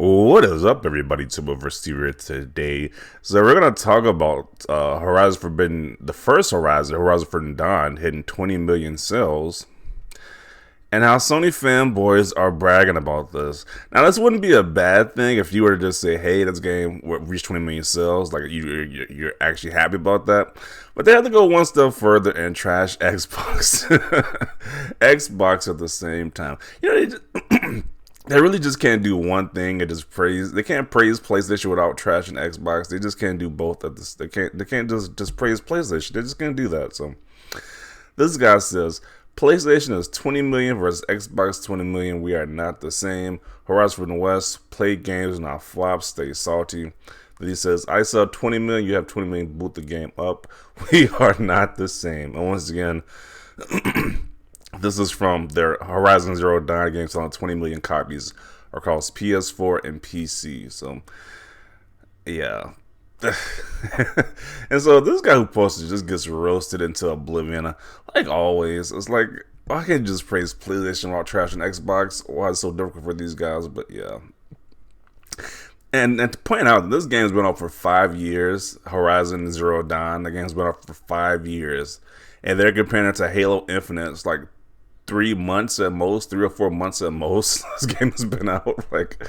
What is up, everybody? Receiver today. So we're gonna talk about Horizon Forbidden, the first Horizon Forbidden Dawn, hitting 20 million sales, and how Sony fanboys are bragging about this. Now, this wouldn't be a bad thing if you were to just say, "Hey, this game reached 20 million sales." Like you're actually happy about that. But they had to go one step further and trash Xbox, Xbox at the same time. They really just can't do one thing and just praise. They can't praise PlayStation without trashing Xbox. They just can't do both at this. They can't just praise PlayStation. They just can't do that. So this guy says PlayStation is 20 million versus Xbox 20 million. We are not the same. Horizon from the West. Play games, not flops. Stay salty. Then he says, I sell 20 million. You have 20 million. Boot the game up. We are not the same. And once again. This is from their Horizon Zero Dawn game selling 20 million copies across PS4 and PC. So, yeah. And so this guy who posted just gets roasted into oblivion. Like always, it's like, I can't just praise PlayStation while trashing Xbox. Why it's so difficult for these guys, but yeah. And to point out, this game's been out for 5 years. Horizon Zero Dawn, the game's been out for 5 years. And they're comparing it to Halo Infinite. It's like 3 months at most, 3 or 4 months at most. This game has been out. Like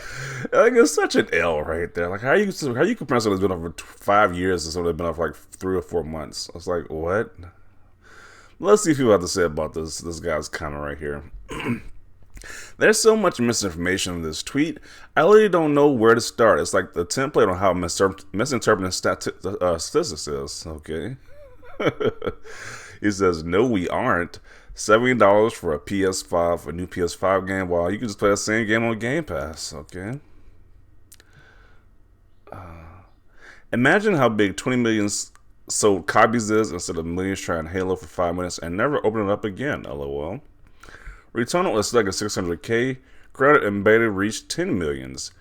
it's such an L right there. Like how you compare something that's been out for 5 years to something that's been out for like 3 or 4 months? It's like what? Let's see if you have to say about this guy's comment right here. There's so much misinformation in this tweet. I literally don't know where to start. It's like the template on how misinterpreting statistics is. Okay. He says, no, we aren't. $70 for a PS5, a new PS5 game. Well, you can just play the same game on Game Pass. Okay. Imagine how big 20 million sold copies is instead of millions trying Halo for 5 minutes and never open it up again. LOL. Returnal is like a 600K. Credit and beta reached 10 millions.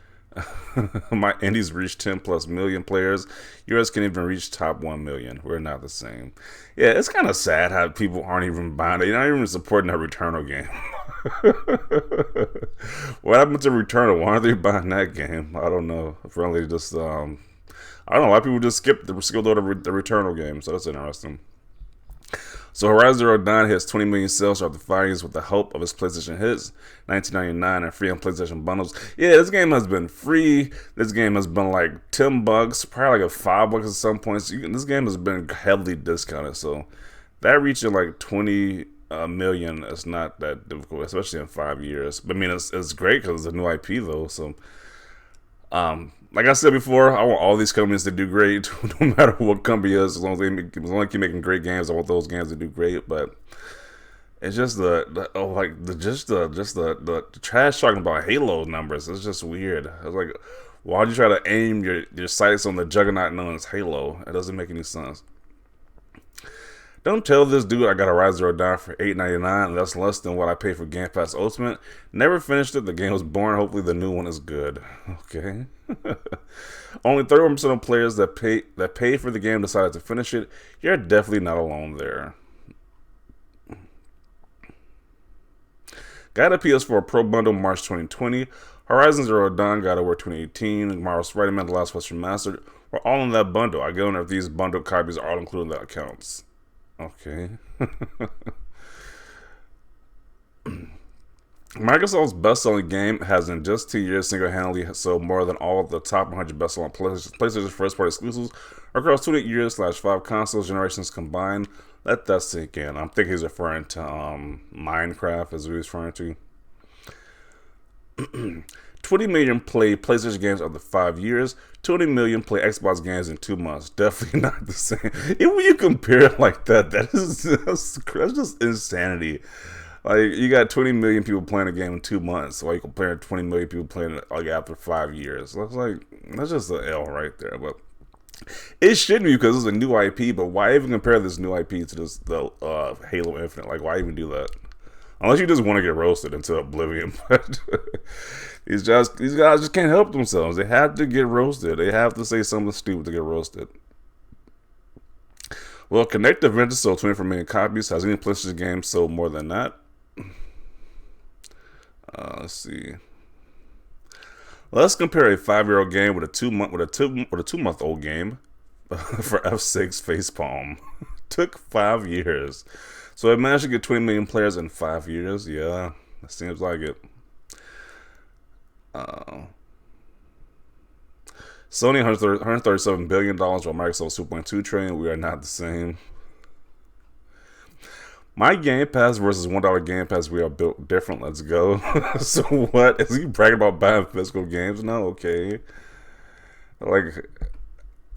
My indies reached 10 plus million players. Yours can even reach top 1 million. We're not the same. Yeah, it's kind of sad how people aren't even buying it. You're not even supporting that Returnal game. What happened to Returnal? Why aren't they buying that game? I don't know. Apparently, just I don't know. A lot of people just skipped over the Returnal game, so that's interesting. So Horizon Zero Dawn hits 20 million sales after 5 years with the help of its PlayStation hits, $19.99 and free on PlayStation bundles. Yeah, this game has been free. This game has been like $10, probably like $5 at some points. This game has been heavily discounted. So that reaching like 20 million is not that difficult, especially in 5 years. But I mean, it's great because it's a new IP though. So like I said before, I want all these companies to do great, no matter what company is. As long as they keep making great games, I want those games to do great. But it's just the trash talking about Halo numbers. It's just weird. It's like, why'd you try to aim your sights on the juggernaut known as Halo? It doesn't make any sense. Don't tell this dude I got a Horizon Zero Dawn for $8.99. That's less than what I paid for Game Pass Ultimate. Never finished it. The game was boring. Hopefully the new one is good. Okay. Only 31% of players that paid for the game decided to finish it. You're definitely not alone there. Got a PS4 Pro Bundle March 2020. Horizon Zero Dawn got over 2018. Marvel Spider-Man The Last of Us Remastered. We're all in that bundle. I go in if these bundled copies are all included in that accounts. Okay. Microsoft's best-selling game has in just 2 years single-handedly sold more than all of the top 100 best-selling PlayStation first-party exclusives across 2 years/5 consoles generations combined. Let that sink in. I think he's referring to Minecraft, is what he's referring to. 20 million play PlayStation games after 5 years. 20 million play Xbox games in 2 months. Definitely not the same. Even when you compare it like that, that's just insanity. Like, you got 20 million people playing a game in 2 months, while you compare 20 million people playing it like after 5 years. That's just an L right there. But it shouldn't be because it's a new IP. But why even compare this new IP to the Halo Infinite? Like, why even do that? Unless you just want to get roasted into oblivion. But these guys just can't help themselves. They have to get roasted. They have to say something stupid to get roasted. Well, Connect Adventure sold 24 million copies. Has any PlayStation game sold more than that? Let's see. Let's compare a 5-year old game with a 2 month old game for F6 Facepalm. Took 5 years. So it managed to get 20 million players in 5 years. Yeah, that seems like it. Sony $137 billion while Microsoft $2.2 trillion. We are not the same. My Game Pass versus $1 Game Pass, we are built different. Let's go. So what? Is he bragging about buying physical games now? Okay. Like,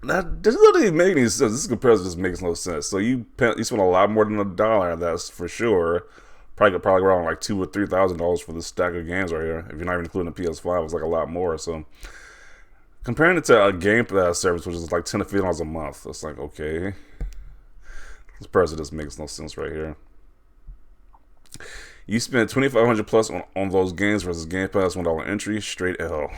that doesn't even make any sense. This comparison just makes no sense. So you spent a lot more than $1, that's for sure. Probably around like $2,000 or $3,000 for this stack of games right here. If you're not even including the PS5, it's like a lot more. So comparing it to a Game Pass service, which is like $10 to $15 a month, it's like, okay, this person just makes no sense right here. You spent $2,500 plus on those games versus Game Pass $1 entry, straight L.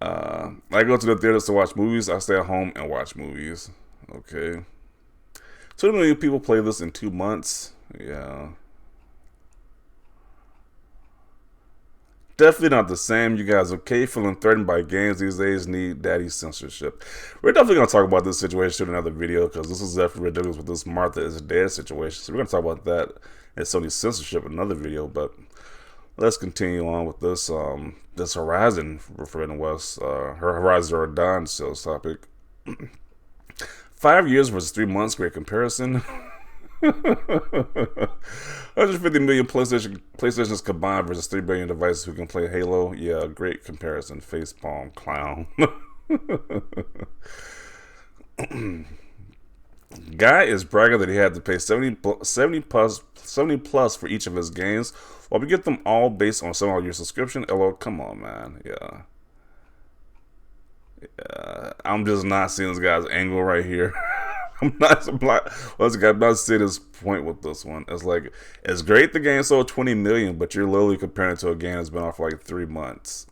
I go to the theaters to watch movies. I stay at home and watch movies. Okay. 20 million people play this in 2 months. Yeah. Definitely not the same. You guys okay feeling threatened by games these days need daddy censorship. We're definitely going to talk about this situation in another video because this is definitely ridiculous with this Martha is dead situation. So we're going to talk about that and Sony censorship in another video. But let's continue on with this this Horizon Forbidden West, her Horizon Zero Dawn sales topic. 5 years versus 3 months, great comparison. 150 million PlayStations combined versus 3 billion devices who can play Halo. Yeah, great comparison. Facepalm clown. Guy is bragging that he had to pay 70 plus for each of his games. While we get them all based on a $7 year subscription. LO, come on, man. Yeah. I'm just not seeing this guy's angle right here. I'm not seeing his point with this one. It's like, it's great the game sold 20 million, but you're literally comparing it to a game that's been off for like 3 months.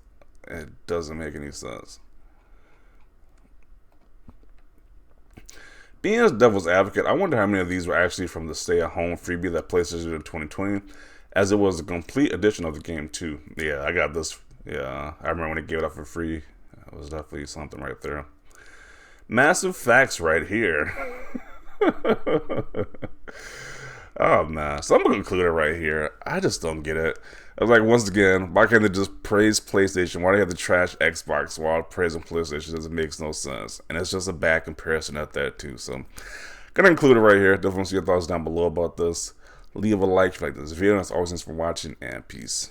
It doesn't make any sense. Being as devil's advocate, I wonder how many of these were actually from the stay-at-home freebie that PlayStation did in 2020, as it was a complete edition of the game too. Yeah, I got this. Yeah, I remember when they gave it up for free. It was definitely something right there. Massive facts right here. Oh man, so I'm gonna conclude it right here. I just don't get it. I was like, once again, why can't they just praise PlayStation? Why do they have to trash Xbox while praising PlayStation? It makes no sense, and it's just a bad comparison at that too. So, gonna include it right here. Definitely see your thoughts down below about this. Leave a like if you like this video. And as always, thanks for watching, and peace.